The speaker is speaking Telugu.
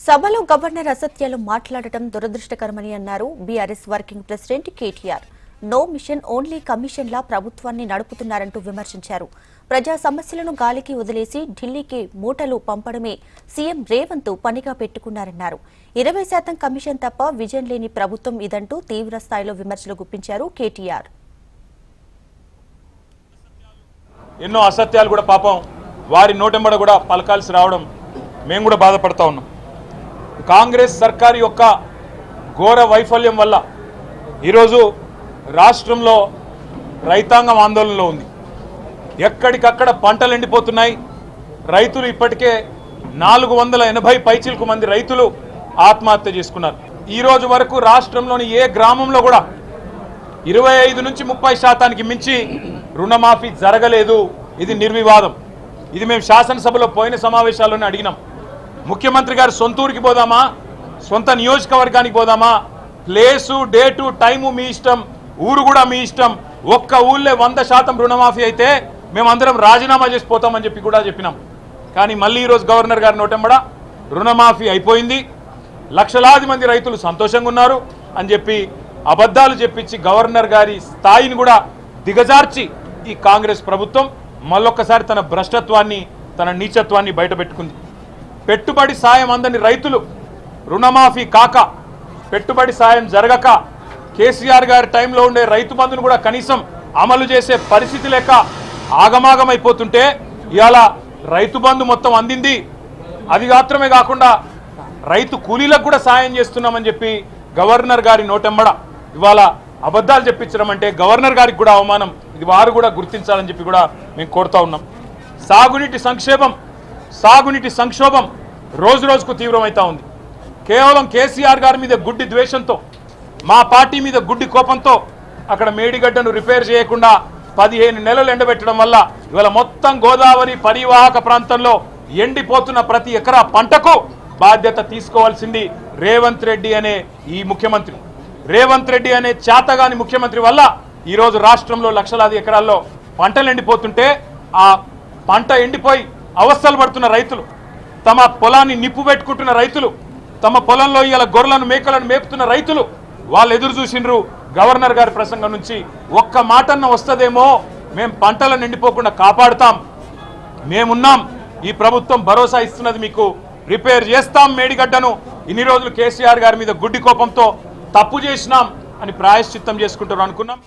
సభలో గవర్నర్ అసత్యాలు మాట్లాడటం దురదృష్టకరమని అన్నారు BRS working president KTR. No mission only కమిషన్లా ప్రభుత్వాన్ని నడుపుతున్నారంటూ విమర్శించారు. ప్రజా సమస్యలను గాలికి వదిలేసి ఢిల్లీకి మూటలు పంపడమే సీఎం రేవంత్ పనిగా పెట్టుకున్నారన్నారు. 20% కమిషన్ తప్ప విజన్ లేని ప్రభుత్వం ఇదంటూ తీవ్ర స్థాయిలో విమర్శలు గుప్పించారు కేటీఆర్. ఎన్నో అసత్యాలు కూడా పాపం వారి నోటెంబడ కూడా పలకాల్సి రావడం మేము కూడా బాధపడతా ఉన్నాం. కాంగ్రెస్ సర్కారు యొక్క ఘోర వైఫల్యం వల్ల ఈరోజు రాష్ట్రంలో రైతాంగం ఆందోళనలో ఉంది. ఎక్కడికక్కడ పంటలు ఎండిపోతున్నాయి. రైతులు ఇప్పటికే 480 పైచిలకు మంది రైతులు ఆత్మహత్య చేసుకున్నారు. ఈ రోజు వరకు రాష్ట్రంలోని ఏ గ్రామంలో కూడా 25 నుంచి 30% మించి రుణమాఫీ జరగలేదు. ఇది నిర్వివాదం. ఇది మేము శాసనసభలో పోయిన సమావేశాల్లోనే అడిగినాం. ముఖ్యమంత్రి గారు సొంత ఊరికి పోదామా, సొంత నియోజకవర్గానికి పోదామా, ప్లేసు డేటు టైము మీ ఇష్టం, ఊరు కూడా మీ ఇష్టం. ఒక్క ఊళ్ళో 100% రుణమాఫీ అయితే మేమందరం రాజీనామా చేసిపోతామని చెప్పి కూడా చెప్పినాం. కానీ మళ్ళీ ఈరోజు గవర్నర్ గారి నోటెంబడ రుణమాఫీ అయిపోయింది, లక్షలాది మంది రైతులు సంతోషంగా ఉన్నారు అని చెప్పి అబద్ధాలు చెప్పించి గవర్నర్ గారి స్థాయిని కూడా దిగజార్చి ఈ కాంగ్రెస్ ప్రభుత్వం మళ్ళొక్కసారి తన భ్రష్టత్వాన్ని, తన నీచత్వాన్ని బయటపెట్టుకుంది. పెట్టుబడి సాయం అందని రైతులు రుణమాఫీ కాక, పెట్టుబడి సాయం జరగక, కేసీఆర్ గారి టైంలో ఉండే రైతు బంధును కూడా కనీసం అమలు చేసే పరిస్థితి లేక ఆగమాగమైపోతుంటే ఇవాళ రైతు బంధు మొత్తం అందింది. అది మాత్రమే కాకుండా రైతు కూలీలకు కూడా సాయం చేస్తున్నామని చెప్పి గవర్నర్ గారి నోటెంబడ ఇవాళ అబద్ధాలు చెప్పించడం అంటే గవర్నర్ గారికి కూడా అవమానం. ఇది వారు కూడా గుర్తించాలని చెప్పి కూడా మేము కోరుతా ఉన్నాం. సాగునీటి సంక్షోభం రోజు రోజుకు తీవ్రమవుతా ఉంది. కేవలం కేసీఆర్ గారి మీద గుడ్డి ద్వేషంతో, మా పార్టీ మీద గుడ్డి కోపంతో అక్కడ మేడిగడ్డను రిపేర్ చేయకుండా 15 నెలలు ఎండబెట్టడం వల్ల ఇవాళ మొత్తం గోదావరి పరివాహక ప్రాంతంలో ఎండిపోతున్న ప్రతి ఎకరా పంటకు బాధ్యత తీసుకోవాల్సింది రేవంత్ రెడ్డి అనే ఈ ముఖ్యమంత్రి. రేవంత్ రెడ్డి అనే చేతగాని ముఖ్యమంత్రి వల్ల ఈరోజు రాష్ట్రంలో లక్షలాది ఎకరాల్లో పంటలు ఎండిపోతుంటే, ఆ పంట ఎండిపోయి అవస్థలు పడుతున్న రైతులు, తమ పొలాన్ని నిప్పు పెట్టుకుంటున్న రైతులు, తమ పొలంలో ఇలా గొర్రెలను మేకలను మేపుతున్న రైతులు వాళ్ళు ఎదురు చూసిండ్రు. గవర్నర్ గారి ప్రసంగం నుంచి ఒక్క మాటన్న వస్తుందేమో, మేము పంటలను ఎండిపోకుండా కాపాడుతాం, మేమున్నాం, ఈ ప్రభుత్వం భరోసా ఇస్తున్నది, మీకు రిపేర్ చేస్తాం మేడిగడ్డను, ఇన్ని రోజులు కేసీఆర్ గారి మీద గుడ్డి కోపంతో తప్పు చేసినాం అని ప్రాయశ్చిత్తం చేసుకుంటారు అనుకున్నాం.